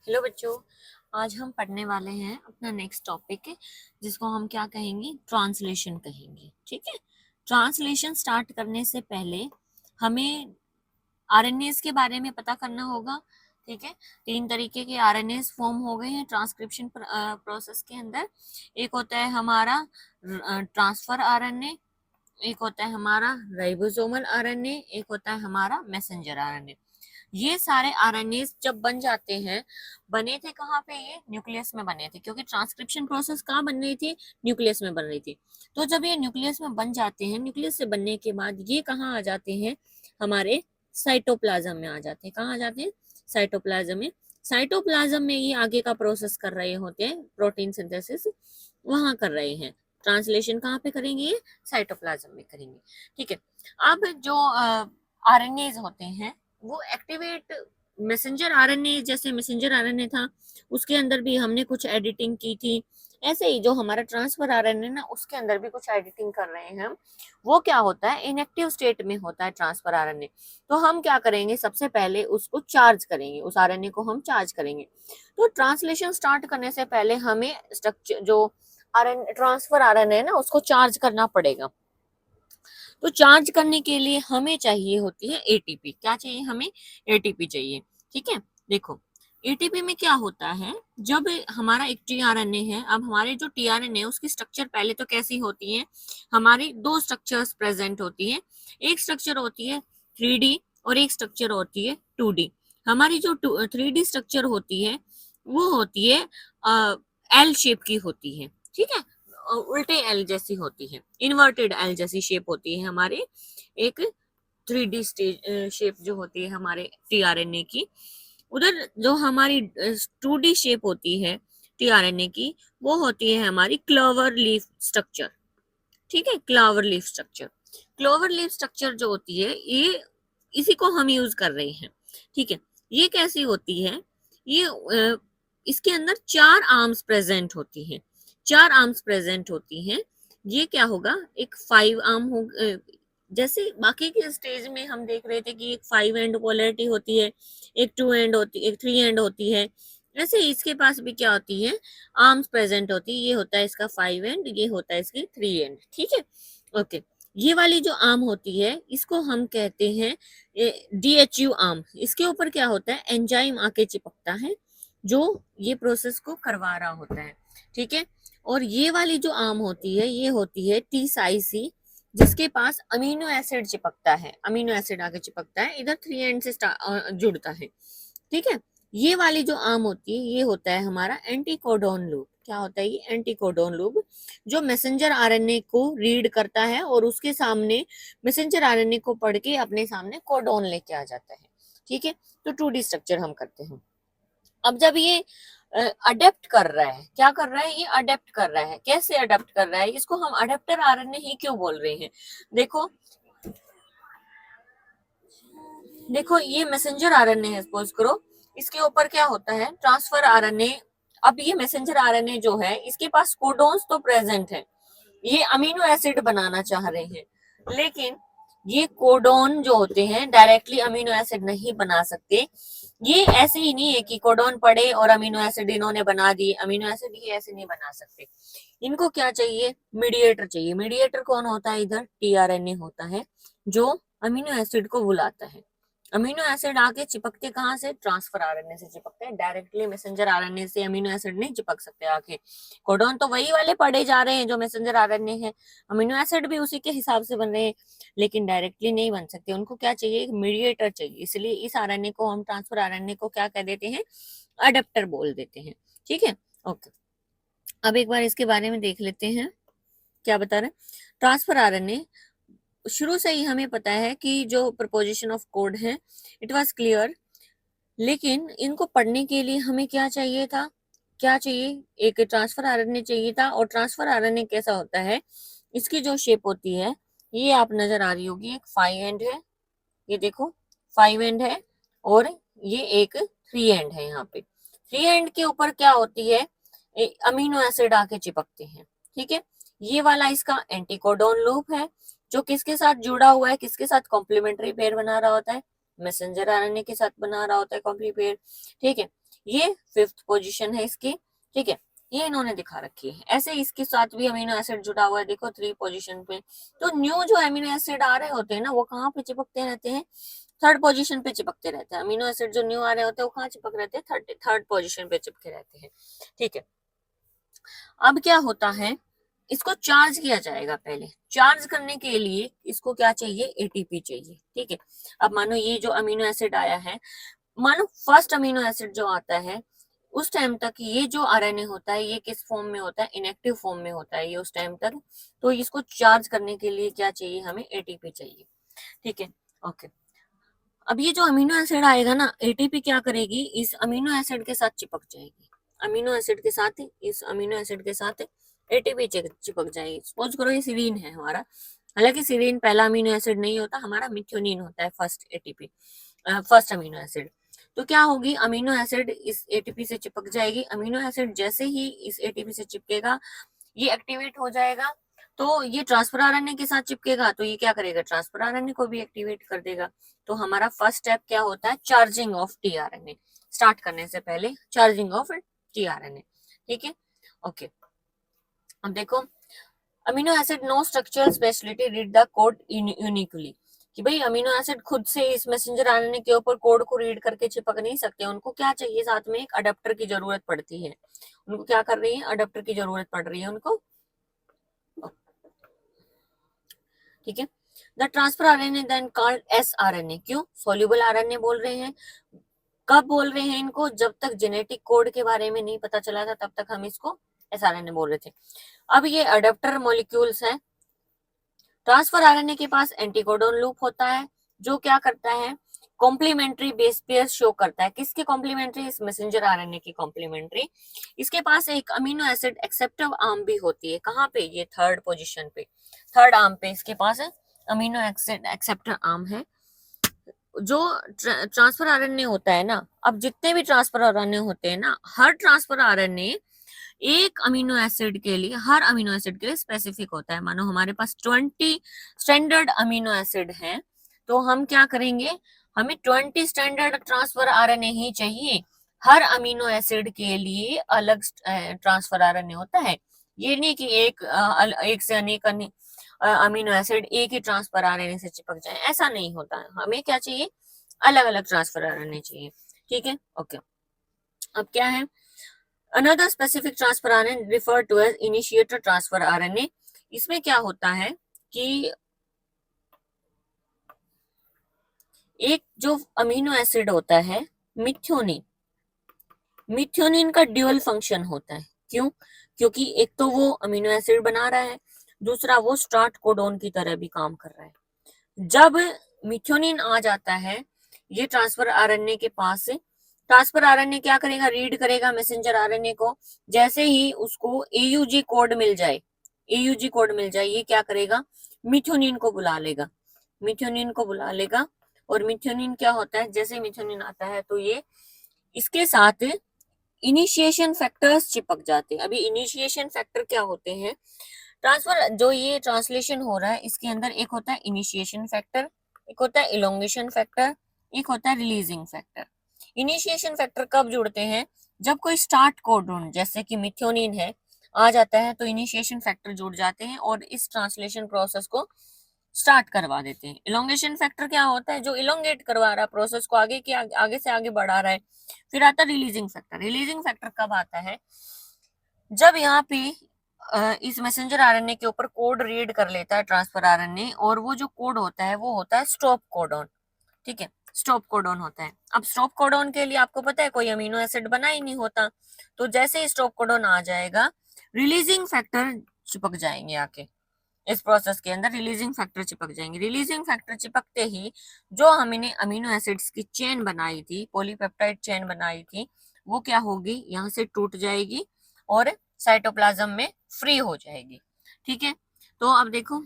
Hello बच्चों, आज हम पढ़ने वाले हैं अपना नेक्स्ट टॉपिक जिसको हम क्या कहेंगे, ट्रांसलेशन कहेंगे। ठीक है। ट्रांसलेशन स्टार्ट करने से पहले हमें आरएनएस के बारे में पता करना होगा। ठीक है। 3 तरीके के आरएनएस फॉर्म हो गए हैं ट्रांसक्रिप्शन प्रोसेस के अंदर। एक होता है हमारा ट्रांसफर आरएनए, एक होता है हमारा राइबोसोमल आरएनए, एक होता है हमारा मैसेंजर आरएनए। ये सारे आरएनए जब बन जाते हैं, बने थे कहाँ पे? ये न्यूक्लियस में बने थे, क्योंकि ट्रांसक्रिप्शन प्रोसेस कहाँ बन रही थी? न्यूक्लियस में बन रही थी। तो जब ये न्यूक्लियस में बन जाते हैं, न्यूक्लियस से बनने के बाद ये कहाँ आ जाते हैं? हमारे साइटोप्लाज्म में आ जाते हैं। कहाँ आ जाते हैं? साइटोप्लाज्म में। साइटोप्लाज्म में ये आगे का प्रोसेस कर रहे होते हैं, प्रोटीन सिंथेसिस वहां कर रहे हैं। ट्रांसलेशन कहाँ पे करेंगे? ये साइटोप्लाज्म में करेंगे। ठीक है। अब जो आरएनए होते हैं वो एक्टिवेट, मैसेंजर आरएनए जैसे मैसेंजर आरएनए था उसके अंदर भी हमने कुछ एडिटिंग की थी। ऐसे ही जो हमारा ट्रांसफर आरएनए ना, उसके अंदर भी कुछ एडिटिंग कर रहे हैं हम। वो क्या होता है? इनएक्टिव स्टेट में होता है ट्रांसफर आरएनए। तो हम क्या करेंगे? सबसे पहले उसको चार्ज करेंगे, उस आरएनए को हम चार्ज करेंगे। तो ट्रांसलेशन स्टार्ट करने से पहले हमें स्ट्रक्चर जो आरएनए ट्रांसफर आरएनए है ना, उसको चार्ज करना पड़ेगा। तो चार्ज करने के लिए हमें चाहिए होती है एटीपी। क्या चाहिए हमें? एटीपी चाहिए। ठीक है। देखो, एटीपी में क्या होता है, जब हमारा एक टीआरएनए है, अब हमारे जो टीआरएनए है उसकी स्ट्रक्चर पहले तो कैसी होती है? हमारी दो स्ट्रक्चर्स प्रेजेंट होती है। एक स्ट्रक्चर होती है 3D और एक स्ट्रक्चर होती है 2D। हमारी जो 3D स्ट्रक्चर होती है वो होती है एल शेप की होती है। ठीक है। उल्टे एल जैसी होती है, इन्वर्टेड एल जैसी शेप होती है हमारे एक 3D स्टेज शेप जो होती है हमारे टीआरएनए की। उधर जो हमारी 2D शेप होती है टीआरएनए की, वो होती है हमारी क्लोवर लीफ स्ट्रक्चर। ठीक है। Clover leaf structure, clover leaf structure जो होती है ये इसी को हम यूज कर रहे हैं। ठीक है। ये कैसी होती है? ये इसके अंदर 4 आर्म्स प्रेजेंट होती हैं। 4 आर्म्स प्रेजेंट होती हैं। ये क्या होगा? एक 5 आर्म हो, जैसे बाकी के स्टेज में हम देख रहे थे कि एक 5 एंड पोलैरिटी होती है, एक 2 एंड होती है, एक 3 एंड होती है। ऐसे ही इसके पास भी क्या होती है? आर्म्स प्रेजेंट होती है। ये होता है इसका 5 एंड, ये होता है इसकी 3 एंड। ठीक है। ओके। ये वाली जो आर्म होती है इसको हम कहते हैं डीएचयू आर्म। इसके ऊपर क्या होता है? एंजाइम आके चिपकता है जो ये प्रोसेस को करवा रहा होता है। ठीक है। और ये वाली जो आर्म होती है ये होती है टीसाईसी, जिसके पास अमीनो एसिड चिपकता है, अमीनो एसिड आके चिपकता है, इधर 3 एंड से जुड़ता है। ठीक है। ये वाली जो आर्म होती है ये होता है हमारा एंटीकोडोन लूप। क्या होता है ये? एंटीकोडोन लूप, जो मैसेंजर आरएनए को रीड करता है और उसके सामने मैसेंजर आरएनए को पढ़ के अपने सामने कोडोन लेके आ जाता है। ठीक है। तो 2D स्ट्रक्चर हम करते हैं। अब जब ये अडेप्ट कर रहा है, क्या कर रहा है? ये अडेप्ट कर रहा है। कैसे अडेप्ट कर रहा है? इसको हम अडेप्टर आरएनए ही क्यों बोल रहे हैं? देखो, देखो ये मैसेंजर आरएनए है, सपोज करो इसके ऊपर क्या होता है? Transfer RNA. अब ये मैसेंजर आरएनए जो है इसके पास कोडोन्स तो प्रेजेंट है, ये अमीनो एसिड बनाना चाह रहे हैं, लेकिन ये कोडोन जो होते हैं डायरेक्टली अमीनो एसिड नहीं बना सकते। ये ऐसे ही नहीं है कि कोडोन पड़े और अमीनो एसिड इन्होंने बना दिए, अमीनो एसिड ये ऐसे नहीं बना सकते। इनको क्या चाहिए? मीडिएटर चाहिए। मीडिएटर कौन होता है? इधर टीआरएनए होता है जो अमीनो एसिड को बुलाता है। अमीनो एसिड आके चिपकते कहाँ से? ट्रांसफर आरएनए से चिपकते हैं, डायरेक्टली मैसेंजर आरएनए से अमीनो एसिड नहीं चिपक सकते आके। कोडोन तो वही वाले पढ़े जा रहे हैं जो मैसेंजर आरएनए है, अमीनो एसिड भी उसी के हिसाब से बन रहे हैं, लेकिन डायरेक्टली नहीं बन सकते। उनको क्या चाहिए? एक मीडिएटर चाहिए। इसलिए इस आरएनए को हम, ट्रांसफर आरएनए को क्या कह देते हैं? अडेप्टर बोल देते हैं। ठीक है। ओके। अब एक बार इसके बारे में देख लेते हैं क्या बता रहे हैं। ट्रांसफर आरएनए शुरू से ही हमें पता है कि जो प्रपोजिशन ऑफ कोड है इट वाज क्लियर, लेकिन इनको पढ़ने के लिए हमें क्या चाहिए था? क्या चाहिए? एक ट्रांसफर आरएनए चाहिए था। और ट्रांसफर आरएनए कैसा होता है? इसकी जो शेप होती है ये आप नजर आ रही होगी, एक 5 एंड है, ये देखो 5 एंड है, और ये एक 3 एंड है। यहाँ पे 3 एंड के ऊपर क्या होती है? अमीनो एसिड आके चिपकते हैं। ठीक है। ये वाला इसका एंटीकोडोन लूप है जो किसके साथ जुड़ा हुआ है? किसके साथ कॉम्प्लीमेंट्री पेयर बना रहा होता है? मैसेंजर आरएनए के साथ बना रहा होता है कॉम्प्लीमेंट्री पेयर। ठीक है। ये 5th पोजीशन है इसकी, ठीक है, ये इन्होंने दिखा रखी है। ऐसे इसके साथ भी अमीनो एसिड जुड़ा हुआ है, देखो 3 पोजीशन पे। तो न्यू जो अमीनो एसिड आ रहे होते हैं ना, वो कहाँ पे चिपकते रहते हैं, 3rd पोजीशन पे चिपकते रहते हैं। अमीनो एसिड जो न्यू आ रहे होते हैं वो कहाँ चिपक रहते हैं, 3rd पोजीशन पे चिपके रहते हैं, ठीक है। अब क्या होता है, इसको चार्ज किया जाएगा। पहले चार्ज करने के लिए इसको क्या चाहिए, एटीपी चाहिए, ठीक है। अब मानो ये जो अमीनो एसिड आया है, मानो फर्स्ट अमीनो एसिड जो आता है, उस टाइम तक ये जो आरएनए होता है ये किस फॉर्म में होता है, इनएक्टिव फॉर्म में होता है ये उस टाइम तक। तो इसको चार्ज करने के लिए क्या चाहिए, हमें एटीपी चाहिए, ठीक है, ओके। अब ये जो अमीनो एसिड आएगा ना, एटीपी क्या करेगी, इस अमीनो एसिड के साथ चिपक जाएगी, अमीनो एसिड के साथ, इस अमीनो एसिड के साथ एटीपी चिपक जाएगी। सपोज करो ये सीरीन है हमारा, हालांकि सीरीन पहला अमीनो एसिड नहीं होता, हमारा मिथ्योनिन होता है first ATP, first amino acid. तो क्या होगी, अमीनो एसिड इस एटीपी से चिपक जाएगी। अमीनो एसिड जैसे ही इस एटीपी से चिपकेगा, ये एक्टिवेट हो जाएगा। तो ये ट्रांसफर आरएनए के साथ चिपकेगा, तो ये क्या करेगा, ट्रांसफर आरएनए को भी एक्टिवेट कर देगा। तो हमारा फर्स्ट स्टेप क्या होता है, चार्जिंग ऑफ टीआरएनए। स्टार्ट करने से पहले चार्जिंग ऑफ टीआरएनए, ठीक है, ओके। अब देखो, amino acid no structural speciality read the code uniquely, कि भाई अमीनो एसिड खुद से इस मैसेंजर आरएनए के ऊपर कोड को रीड करके चिपक नहीं सकते, उनको क्या चाहिए, साथ में एक अडेप्टर की जरूरत पड़ती है। उनको क्या कर रही है, अडेप्टर की जरूरत पड़ रही है उनको, ठीक है। The transfer RNA then called sRNA, क्यों सोल्यूबल आरएनए बोल रहे हैं, कब बोल रहे हैं इनको, जब तक जेनेटिक कोड के बारे में नहीं पता चला था तब तक हम इसको एसआरएनए बोल रहे थे। अब ये अडेप्टर मॉलिक्यूल्स है। ट्रांसफर आरएनए के पास एंटीकोडोन लूप होता है, जो क्या करता है, कॉम्प्लीमेंट्री बेस पेयर शो करता है। किसके कॉम्प्लीमेंट्री, इस मैसेंजर आरएनए की कॉम्प्लीमेंट्री। इसके पास एक अमीनो एसिड एक्सेप्टिव आर्म भी होती है, कहाँ पे, ये 3rd पोजीशन पे, 3rd आर्म पे इसके पास है अमीनो एसिड एक्सेप्टर आर्म है। जो ट्रांसफर आरएनए होता है ना, अब जितने भी ट्रांसफर आरएनए होते हैं ना, हर ट्रांसफर आरएनए एक अमीनो एसिड के लिए, हर अमीनो एसिड के लिए स्पेसिफिक होता है। मानो हमारे पास 20 स्टैंडर्ड अमीनो एसिड हैं, तो हम क्या करेंगे, हमें 20 स्टैंडर्ड ट्रांसफर आरएनए ही चाहिए। हर अमीनो एसिड के लिए अलग ट्रांसफर आरएनए होता है। ये नहीं कि एक से अनेक अमीनो एसिड एक ही ट्रांसफर आरएनए से चिपक जाए, ऐसा नहीं होता है। हमें क्या चाहिए, अलग अलग ट्रांसफर आरएनए चाहिए, ठीक है, ओके। अब क्या है, another specific transfer RNA referred to as initiator transfer RNA. इसमें क्या होता है कि एक जो अमीनो एसिड होता है मिथ्योनिन, मिथ्योनिन का ड्यूअल फंक्शन होता है। क्यों, क्योंकि एक तो वो अमीनो एसिड बना रहा है, दूसरा वो स्टार्ट कोडोन की तरह भी काम कर रहा है। जब मिथ्योनिन आ जाता है ये ट्रांसफर आरएनए के पास, ट्रांसफर आरएनए क्या करेगा, रीड करेगा मैसेंजर आरएनए को। जैसे ही उसको एयूजी कोड मिल जाए, एयूजी कोड मिल जाए, ये क्या करेगा, मिथ्योनिन को बुला लेगा, मिथ्योनिन को बुला लेगा। और मिथ्योनिन क्या होता है, जैसे मिथ्योनिन आता है तो ये इसके साथ इनिशिएशन फैक्टर्स चिपक जाते हैं। अभी इनिशिएशन फैक्टर क्या होते हैं, ट्रांसफर जो ये ट्रांसलेशन हो रहा है इसके अंदर एक होता है इनिशिएशन फैक्टर, एक होता है इलोंगेशन फैक्टर, एक होता है रिलीजिंग फैक्टर। इनिशिएशन फैक्टर कब जुड़ते हैं, जब कोई स्टार्ट कोडोन जैसे कि मिथ्योनिन है आ जाता है, तो इनिशिएशन फैक्टर जुड़ जाते हैं और इस ट्रांसलेशन प्रोसेस को स्टार्ट करवा देते हैं। इलोंगेशन फैक्टर क्या होता है, जो इलोंगेट करवा रहा है प्रोसेस को, आगे से आगे बढ़ा रहा है। फिर आता है रिलीजिंग फैक्टर। रिलीजिंग फैक्टर कब आता है, जब यहाँ पे इस मैसेंजर आरएनए के ऊपर कोड रीड कर लेता है ट्रांसफर आरएनए, और वो जो कोड होता है वो होता है स्टॉप कोडॉन, ठीक है, स्टॉप कोडॉन होता है। अब स्टॉप कोडॉन के लिए आपको पता है कोई अमीनो एसिड बना ही नहीं होता, तो जैसे ही स्टॉप कोडॉन आ जाएगा, रिलीजिंग फैक्टर चिपक जाएंगे आके, इस प्रोसेस के अंदर रिलीजिंग फैक्टर चिपक जाएंगे। रिलीजिंग फैक्टर चिपकते ही जो हमने अमीनो एसिड्स की चेन बनाई थी, पॉलीपेप्टाइड चेन बनाई थी, वो क्या होगी, यहाँ से टूट जाएगी और साइटोप्लाज्म में फ्री हो जाएगी, ठीक है। तो अब देखो,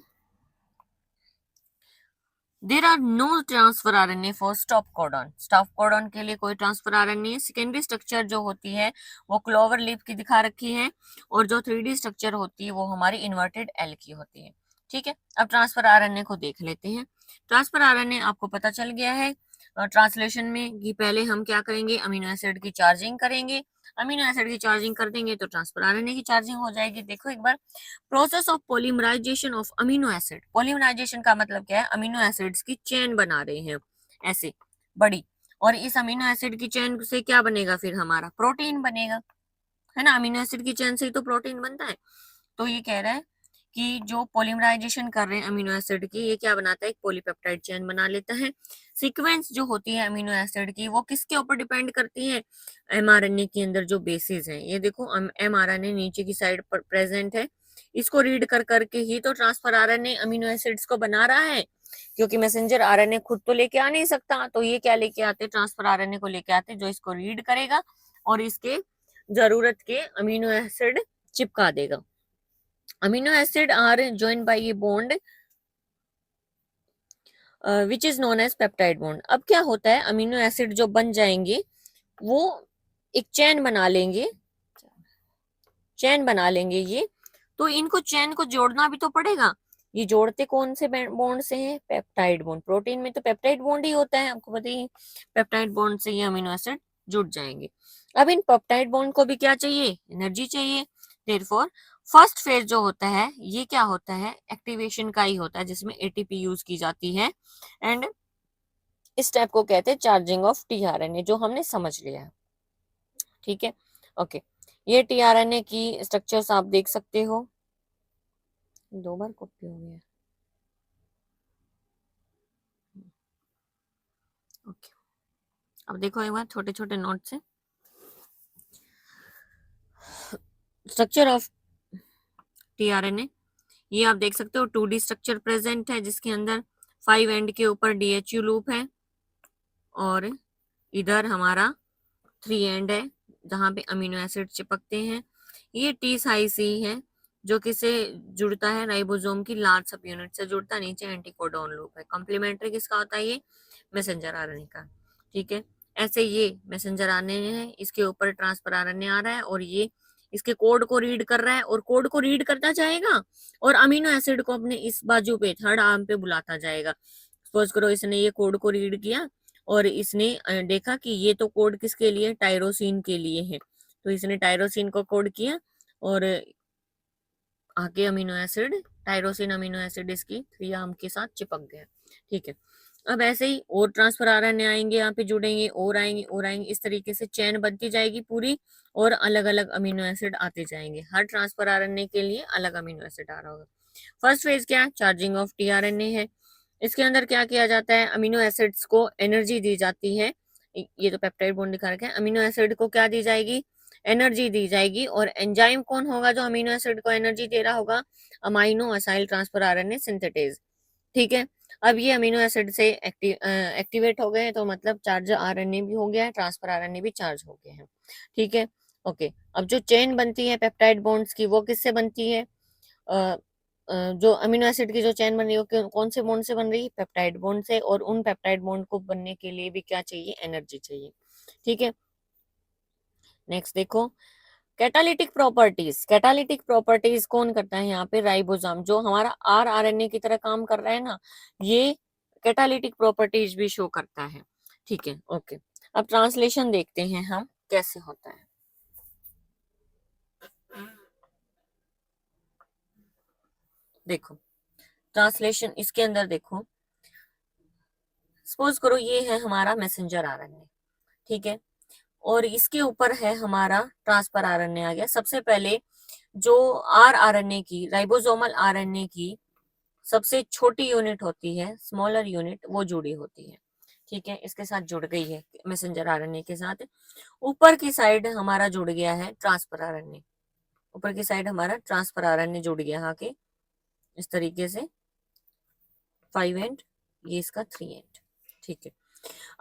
there are no transfer RNA for stop codon. Stop codon के लिए कोई ट्रांसफर आरएनए। सेकेंडरी स्ट्रक्चर जो होती है वो क्लोवर लीफ की दिखा रखी है, और जो 3D स्ट्रक्चर होती है वो हमारी इन्वर्टेड एल की होती है, ठीक है। अब ट्रांसफर आरएनए को देख लेते हैं। ट्रांसफर आरएनए आपको पता चल गया है, ट्रांसलेशन में कि पहले हम क्या करेंगे, अमीनो एसिड की चार्जिंग करेंगे, अमीनो एसिड की चार्जिंग कर देंगे तो ट्रांसफर आरएनए की चार्जिंग हो जाएगी। देखो एक बार, process of polymerization of amino acid. Polymerization का मतलब क्या है, अमीनो एसिड्स की चेन बना रहे हैं ऐसे बड़ी, और इस अमीनो एसिड की चेन से क्या बनेगा, फिर हमारा प्रोटीन बनेगा, है ना। अमीनो एसिड की चेन से ही तो प्रोटीन बनता है। तो ये कह रहा है कि जो पॉलीमराइजेशन कर रहे हैं अमीनो एसिड की, ये क्या बनाता है, एक पॉलीपेप्टाइड चेन बना लेता है। सीक्वेंस जो होती है अमीनो एसिड की, वो किसके ऊपर डिपेंड करती है, एमआरएनए के अंदर जो बेसिस है, ये देखो एमआरएनए नीचे की साइड पर प्रेजेंट है, इसको रीड कर करके ही तो ट्रांसफर आरएनए अमीनो एसिड्स को बना रहा है, क्योंकि मैसेंजर आरएनए खुद तो लेके आ नहीं सकता, तो ये क्या लेके आते, ट्रांसफर आरएनए को लेके आते, जो इसको रीड करेगा और इसके जरूरत के अमीनो एसिड चिपका देगा। Amino acid are joined by a bond which is known as peptide bond। अब क्या होता है, अमीनो एसिड जो बन जाएंगे वो एक चेन बना लेंगे, ये तो इनको चेन को जोड़ना भी तो पड़ेगा। ये जोड़ते कौन से बॉन्ड से हैं, पेप्टाइड बॉन्ड। प्रोटीन में तो पेप्टाइड बॉन्ड ही होता है, आपको पता ही। पेप्टाइड बॉन्ड से ये अमीनो एसिड जुड़ जाएंगे। अब इन पेप्टाइड बॉन्ड को भी क्या चाहिए, एनर्जी चाहिए। देयरफॉर फर्स्ट फेज जो होता है ये क्या होता है, एक्टिवेशन का ही होता है, जिसमें एटीपी यूज की जाती है। एंड इस स्टेप को कहते हैं चार्जिंग ऑफ टीआरएनए, जो हमने समझ लिया है। ठीक है, ओके। ये टीआरएनए की स्ट्रक्चर्स आप देख सकते हो, 2 बार कॉपी हो गया। ओके, अब देखो एक बार छोटे छोटे नोट से, स्ट्रक्चर ऑफ टीआरएनए, ये आप देख सकते हो 2D स्ट्रक्चर प्रेजेंट है, जिसके अंदर 5 एंड के ऊपर डीएचयू लूप है, और इधर हमारा 3 एंड है जहां पे अमीनो एसिड चिपकते हैं। ये टी साइज सी है जो किसे जुड़ता है, राइबोसोम की लार्ज सब यूनिट से जुड़ता है। नीचे एंटीकोडॉन लूप है। कॉम्प्लीमेंट्री किसका होता है, ये मैसेंजर आरएनए का। ठीक है, ऐसे ये मैसेंजर आरएनए है, इसके ऊपर ट्रांसफर आरएनए आ रहा है, और ये इसके कोड को रीड कर रहा है, और कोड को रीड करता जाएगा और अमीनो एसिड को अपने इस बाजू पे, थर्ड आर्म पे बुलाता जाएगा। सपोज करो इसने ये कोड को रीड किया और इसने देखा कि ये तो कोड किसके लिए, टायरोसिन के लिए है, तो इसने टायरोसिन को कोड किया और आगे amino acid, tyrosine amino acid इसकी 3 आर्म के साथ चिपक गया। ठीक है, अब ऐसे ही और ट्रांसफर आरएनए आएंगे, यहाँ पे जुड़ेंगे, और आएंगे और आएंगे, इस तरीके से चेन बनती जाएगी पूरी, और अलग अलग अमीनो एसिड आते जाएंगे। हर ट्रांसफर आरएनए के लिए अलग अमीनो एसिड आ रहा होगा। फर्स्ट फेज क्या है, चार्जिंग ऑफ टीआरएनए है। इसके अंदर क्या किया जाता है, अमीनो एसिड्स को एनर्जी दी जाती है। ये तो पेप्टाइड बॉन्ड दिखा रखा है, अमीनो एसिड को क्या दी जाएगी, एनर्जी दी जाएगी। और एंजाइम कौन होगा जो अमीनो एसिड को एनर्जी दे रहा होगा, amino acyl transfer RNA synthetase. ठीक है, अब ये अमीनो एसिड से एक्टिवेट हो गए हैं, तो मतलब चार्ज आरएनए भी हो गया है, ट्रांसफर आरएनए भी चार्ज हो गए हैं। ठीक है, ओके। अब जो चेन बनती है पेप्टाइड बॉन्ड्स की, वो किससे बनती है, जो अमीनो एसिड की जो चेन बन रही है कौन से बॉन्ड से बन रही है, पेप्टाइड बॉन्ड से। और उन पेप्टाइड बॉन्ड को बनने के लिए भी क्या चाहिए, एनर्जी चाहिए। ठीक है, नेक्स्ट देखो, कैटालिटिक प्रॉपर्टीज। कैटालिटिक प्रॉपर्टीज कौन करता है यहाँ पे, राइबोसोम, जो हमारा आरएनए की तरह काम कर रहा है ना, ये कैटालिटिक प्रॉपर्टीज भी शो करता है। ठीक है, ओके। अब ट्रांसलेशन देखते हैं हम कैसे होता है। देखो ट्रांसलेशन, इसके अंदर देखो, सपोज करो ये है हमारा मैसेंजर आरएनए, ठीक है, और इसके ऊपर है हमारा ट्रांसफर आरएनए आ गया। सबसे पहले जो आरएनए की, राइबोसोमल आरएनए की सबसे छोटी यूनिट होती है, स्मॉलर यूनिट, वो जुड़ी होती है। ठीक है, इसके साथ जुड़ गई है मैसेंजर आरएनए के साथ। ऊपर की साइड हमारा जुड़ गया है ट्रांसफर आरएनए, ऊपर की साइड हमारा ट्रांसफर आरएनए जुड़ गया आके इस तरीके से 5 एंड, ये इसका 3 एंड। ठीक है,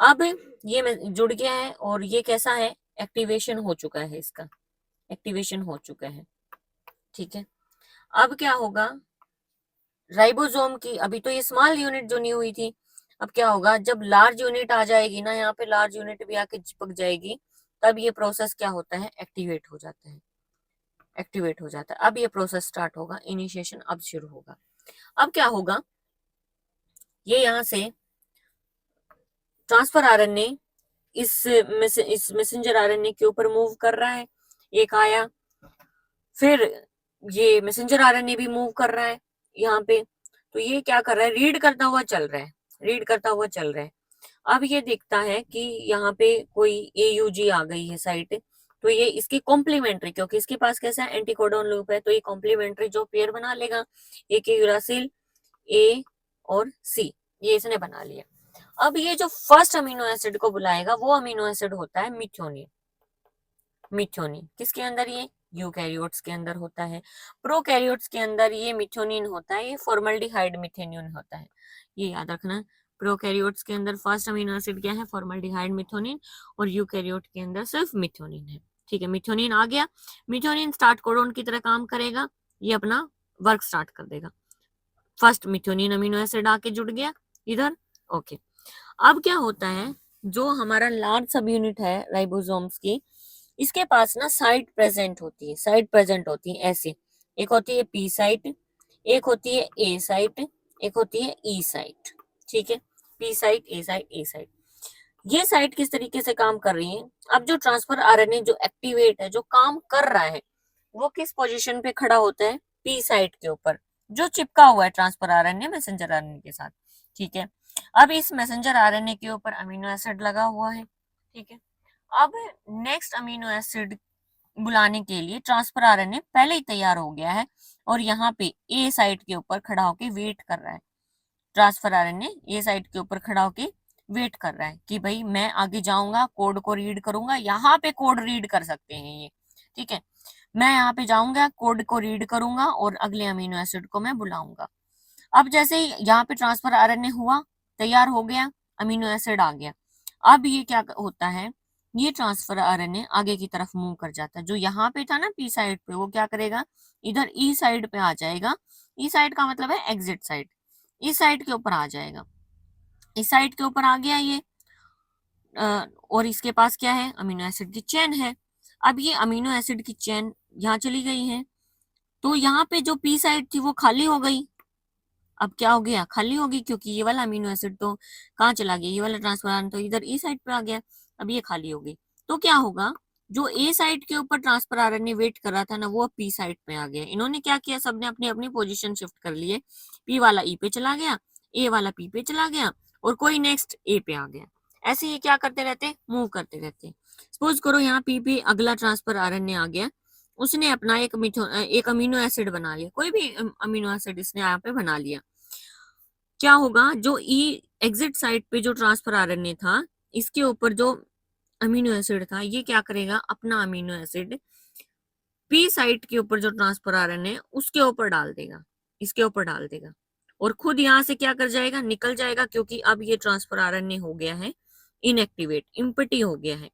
अब ये जुड़ गया है, और ये कैसा है, एक्टिवेशन हो चुका है, इसका एक्टिवेशन हो चुका है। ठीक है, अब क्या होगा, राइबोसोम की अभी तो ये स्मॉल यूनिट जो नहीं हुई थी, अब क्या होगा, जब लार्ज यूनिट आ जाएगी ना, यहाँ पे लार्ज यूनिट भी आके चिपक जाएगी, तब ये प्रोसेस क्या होता है, एक्टिवेट हो जाता है, एक्टिवेट हो जाता है। अब ये प्रोसेस स्टार्ट होगा, इनिशिएशन अब शुरू होगा। अब क्या होगा, ये यहाँ से ट्रांसफर आरएनए इस मैसेंजर आरएनए के ऊपर मूव कर रहा है, एक आया, फिर ये मैसेंजर आरएनए भी मूव कर रहा है यहाँ पे, तो ये क्या कर रहा है, रीड करता हुआ चल रहा है, रीड करता हुआ चल रहा है। अब ये देखता है कि यहाँ पे कोई AUG आ गई है साइट, तो ये इसकी कॉम्प्लीमेंट्री, क्योंकि इसके पास कैसा है, एंटीकोडॉन लूप है, तो ये कॉम्प्लीमेंट्री जो पेयर बना लेगा, एक यूरासिल A और C, ये इसने बना लिया। अब ये जो फर्स्ट अमीनो एसिड को बुलाएगा वो अमीनो एसिड होता है मिथ्योनिन। मिथ्योनिन किसके अंदर, ये यूकैरियोट्स के अंदर होता है। प्रोकैरियोट्स के अंदर ये मिथ्योनिन होता है, ये फॉर्मल्डिहाइड मिथेनिन होता है, ये याद रखना। प्रोकैरियोट्स के अंदर फर्स्ट अमीनो एसिड क्या है, फॉर्मल्डिहाइड मिथ्योनिन, और यूकैरियोट के अंदर सिर्फ मिथ्योनिन है। ठीक है, मिथ्योनिन आ गया, मिथ्योनिन स्टार्ट कोडोन की तरह काम करेगा, ये अपना वर्क स्टार्ट कर देगा। फर्स्ट मिथ्योनिन अमीनो एसिड आके जुड़ गया इधर, ओके। अब क्या होता है, जो हमारा लार्ज सब यूनिट है राइबोसोम्स की, इसके पास ना साइट प्रेजेंट होती है, साइट प्रेजेंट होती है ऐसे, एक होती है P साइट, एक होती है A साइट, एक होती है E साइट। ठीक है, P site, A site, A site. ये साइट किस तरीके से काम कर रही है, अब जो ट्रांसफर आरएनए जो एक्टिवेट है, जो काम कर रहा है, वो किस पोजीशन पे खड़ा होता है, P साइट के ऊपर, जो चिपका हुआ है ट्रांसफर आरएनए मैसेंजर आरएनए के साथ। ठीक है, अब इस मैसेंजर आरएनए के ऊपर अमीनो एसिड लगा हुआ है। ठीक है, अब नेक्स्ट अमीनो एसिड बुलाने के लिए ट्रांसफर आरएनए पहले ही तैयार हो गया है, और यहाँ पे A साइट के ऊपर खड़ा होके वेट कर रहा है। ट्रांसफर आरएनए A साइट के ऊपर खड़ा होके वेट कर रहा है कि भाई मैं आगे जाऊंगा, कोड को रीड करूंगा, यहाँ पे कोड रीड कर सकते हैं ये। ठीक है, मैं यहाँ पे जाऊंगा, कोड को रीड करूंगा और अगले अमीनो एसिड को मैं बुलाऊंगा। अब जैसे ही यहाँ पे ट्रांसफर आरएनए हुआ, तैयार हो गया, अमीनो एसिड आ गया, अब ये क्या होता है, ये ट्रांसफर आरएनए आगे की तरफ मूव कर जाता है। जो यहाँ पे था ना P साइड पे, वो क्या करेगा, इधर E साइड पे आ जाएगा। E साइड का मतलब है एग्जिट साइड, इस साइड के ऊपर आ जाएगा, इस साइड के ऊपर आ गया ये, और इसके पास क्या है, अमीनो एसिड की चेन है। अब ये अमीनो एसिड की चेन यहाँ चली गई है, तो यहाँ पे जो P साइड थी वो खाली हो गई। अब क्या हो गया, खाली होगी, क्योंकि ये वाला अमीनो एसिड तो कहाँ चला गया, ये वाला ट्रांसफर तो इधर E साइड पे आ गया, अब ये खाली हो गई। तो क्या होगा, जो A साइड के ऊपर ट्रांसफर आरएनए वेट कर रहा था ना, वो P साइड पे आ गया। इन्होंने क्या किया, सबने अपनी अपनी पोजीशन शिफ्ट कर लिए, P वाला E पे चला गया, A वाला P पे चला गया, और कोई नेक्स्ट A पे आ गया। ऐसे ये क्या करते रहते, मूव करते रहते। सपोज करो यहाँ P पे अगला ट्रांसफर आरएनए आ गया, उसने अपना एक अमीनो एसिड बना लिया, कोई भी अमीनो एसिड इसने यहाँ पे बना लिया। क्या होगा, जो ई एग्जिट साइट पे जो ट्रांसफर आरएनए था, इसके ऊपर जो अमीनो एसिड था, ये क्या करेगा, अपना अमीनो एसिड पी साइट के ऊपर जो ट्रांसफर आरएनए उसके ऊपर डाल देगा, इसके ऊपर डाल देगा, और खुद यहाँ से क्या कर जाएगा, निकल जाएगा, क्योंकि अब ये ट्रांसफर आरएनए हो गया है इनएक्टिवेट, इम्पटी हो गया है,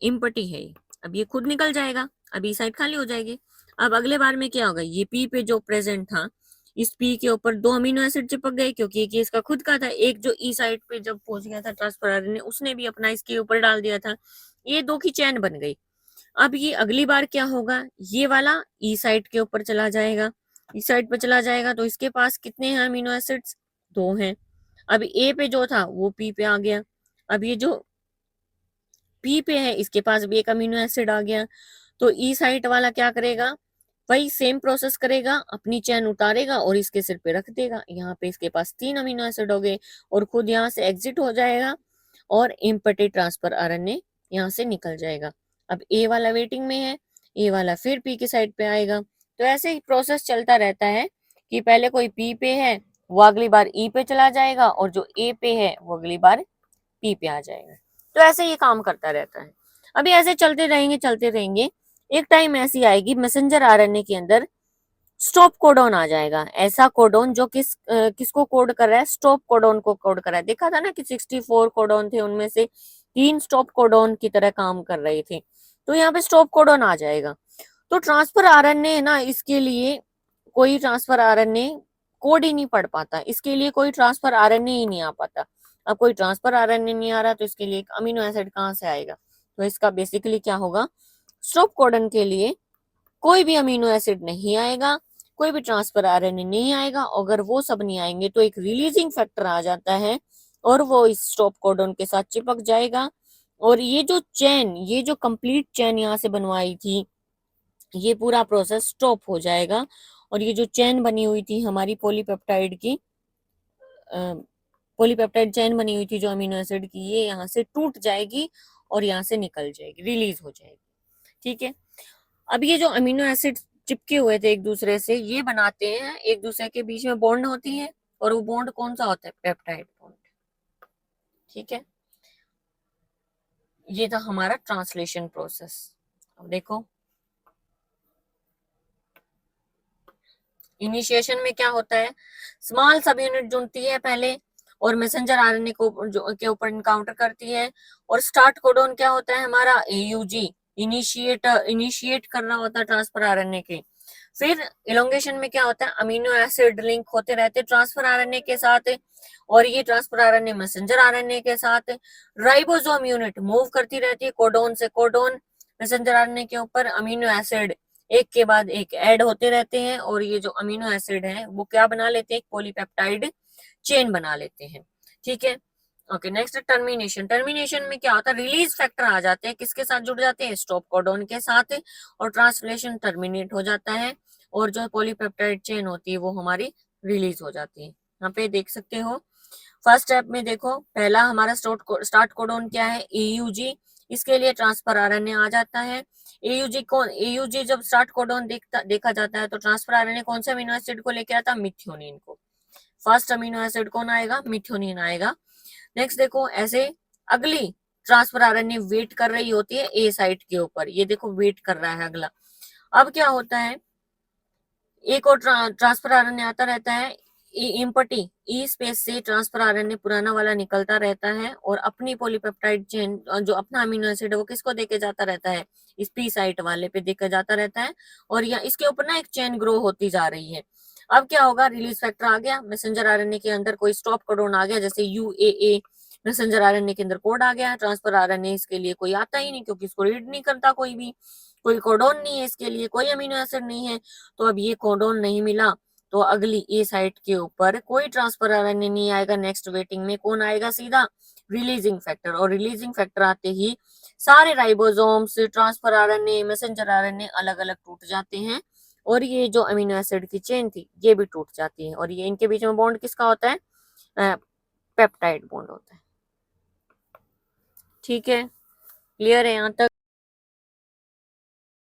इम्पटी है ये, अब ये खुद निकल जाएगा, अब ई साइड खाली हो जाएगी। अब अगले बार में क्या होगा, ये पी पे जो प्रेजेंट था, इस पी के ऊपर दो अमीनो एसिड चिपक गए, क्योंकि एक इसका खुद का था, एक जो ई साइड पे जब पहुंच गया था ट्रांसफर आरएनए, उसने भी अपना इसके ऊपर डाल दिया था, ये दो की चैन बन गई। अब ये अगली बार क्या होगा, ये वाला ई साइड के ऊपर चला जाएगा, ई साइड पे चला जाएगा, तो इसके पास कितने हैं अमीनो एसिड्स, दो हैं। अब ए पे जो था वो पी पे आ गया, अब ये जो पी पे है इसके पास भी एक अमीनो एसिड आ गया, तो ई साइट वाला क्या करेगा, वही सेम प्रोसेस करेगा, अपनी चैन उतारेगा और इसके सिर पे रख देगा। यहाँ पे इसके पास तीन अमीनो एसिड हो गए, और खुद यहाँ से एग्जिट हो जाएगा, और इम्पटेड ट्रांसफर आरएनए यहाँ से निकल जाएगा। अब ए वाला वेटिंग में है, ए वाला फिर पी की साइड पे आएगा। तो ऐसे ही प्रोसेस चलता रहता है कि पहले कोई पी पे है, वो अगली बार ई पे चला जाएगा, और जो ए पे है वो अगली बार पी पे आ जाएगा। तो ऐसे ये काम करता रहता है। अभी ऐसे चलते रहेंगे, एक टाइम ऐसी आएगी मैसेंजर आरएनए के अंदर स्टॉप कोडॉन आ जाएगा, ऐसा कोडॉन जो किसको कोड कर रहा है, स्टॉप कोडॉन को कोड कर रहा है। देखा था ना कि 64 कोडॉन थे, उनमें से 3 स्टॉप कोडॉन की तरह काम कर रहे थे, तो यहाँ पे स्टॉप कोडॉन आ जाएगा। तो ट्रांसफर आरएनए है ना, इसके लिए कोई ट्रांसफर आरएनए कोड ही नहीं पढ़ पाता, इसके लिए कोई ट्रांसफर आरएनए ही नहीं आ पाता। अब कोई ट्रांसफर आरएनए नहीं आ रहा, तो इसके लिए एक अमीनो एसिड कहाँ से आएगा, तो इसका बेसिकली क्या होगा, स्टॉप कोडन के लिए कोई भी अमीनो एसिड नहीं आएगा, कोई भी ट्रांसफर आरएनए नहीं आएगा। अगर वो सब नहीं आएंगे तो एक रिलीजिंग फैक्टर आ जाता है, और वो इस स्टॉप कोडॉन के साथ चिपक जाएगा। और ये जो चेन, ये जो कंप्लीट चेन यहाँ से बनवाई थी, ये पूरा प्रोसेस स्टॉप हो जाएगा। और ये जो चेन बनी हुई थी हमारी पॉलीपेप्टाइड की, पॉलीपेप्टाइड चेन बनी हुई थी जो अमीनो एसिड की, ये यहाँ से टूट जाएगी और यहाँ से निकल जाएगी, रिलीज हो जाएगी। ठीक है। अब ये जो अमीनो एसिड चिपके हुए थे एक दूसरे से, ये बनाते हैं एक दूसरे के बीच में बॉन्ड होती है, और वो बॉन्ड कौन सा होता है? Peptide bond. ठीक है। ये था हमारा ट्रांसलेशन प्रोसेस। अब देखो, इनिशिएशन में क्या होता है, स्मॉल सब यूनिट जुड़ती है पहले और मैसेंजर आरएनए को के ऊपर इनकाउंटर करती है। और स्टार्ट कोडॉन क्या होता है हमारा? एयूजी, इनिशिएट कर रहा होता है ट्रांसफर आरएनए के। फिर इलोंगेशन में क्या होता है, अमीनो एसिड लिंक होते रहते ट्रांसफर आरएनए के साथ, और ये ट्रांसफर आरएनए मैसेंजर आरएनए के साथ। राइबोसोम यूनिट मूव करती रहती है कोडॉन से कोडॉन, मैसेंजर आरएनए के ऊपर अमीनो एसिड एक के बाद एक ऐड होते रहते हैं, और ये जो अमीनो एसिड है वो क्या बना लेते हैं? एक पॉलीपेप्टाइड चेन बना लेते हैं। ठीक है। Okay, next termination. टर्मिनेशन में क्या होता है, रिलीज फैक्टर आ जाते हैं, किसके साथ जुड़ जाते हैं? स्टॉप कोडॉन के साथ, और ट्रांसलेशन टर्मिनेट हो जाता है, और जो पॉलीपेप्टाइड चेन होती है वो हमारी रिलीज हो जाती है। यहाँ पे देख सकते हो फर्स्ट स्टेप में, देखो पहला हमारा स्टार्ट कोडॉन क्या है? एयूजी, इसके लिए ट्रांसफर आरएनए आ जाता है। एयूजी जब स्टार्ट कोडॉन देखा जाता है तो ट्रांसफर आरएनए कौन से अमीनो एसिड को लेके आता है? मिथ्योनिन को। फर्स्ट अमीनो एसिड कौन आएगा? मिथ्योनिन आएगा। नेक्स्ट देखो, ऐसे अगली ट्रांसफर आरएनए वेट कर रही होती है ए साइट के ऊपर, ये देखो वेट कर रहा है अगला। अब क्या होता है, एक और ट्रांसफर आरएनए आता रहता है, इम्पटी ई स्पेस से ट्रांसफर आरएनए पुराना वाला निकलता रहता है, और अपनी पॉलीपेप्टाइड चेन जो अपना अमीनो एसिड है वो किसको देके जाता रहता है? इस पी साइट वाले पे देके जाता रहता है, और या इसके ऊपर ना एक चेन ग्रो होती जा रही है। अब क्या होगा, रिलीज फैक्टर आ गया, मैसेंजर आरएनए के अंदर कोई स्टॉप कोडॉन आ गया, जैसे यूएए मैसेंजर आरएनए के अंदर कोड आ गया, ट्रांसफर आरएनए इसके लिए कोई आता ही नहीं, क्योंकि इसको रीड नहीं करता कोई भी, कोई कोडॉन नहीं है इसके लिए, कोई अमीनो एसिड नहीं है। तो अब ये कोडॉन नहीं मिला, तो अगली ए साइट के ऊपर कोई ट्रांसफर आरएनए नहीं आएगा। नेक्स्ट वेटिंग में कौन आएगा? सीधा रिलीजिंग फैक्टर। और रिलीजिंग फैक्टर आते ही सारे ribosomes, transfer RNA, messenger RNA अलग अलग टूट जाते हैं, और ये जो अमीनो एसिड की चेन थी ये भी टूट जाती है, और ये इनके बीच में बॉन्ड किसका होता है? पेप्टाइड बॉन्ड होता है। ठीक है, क्लियर है यहाँ तक?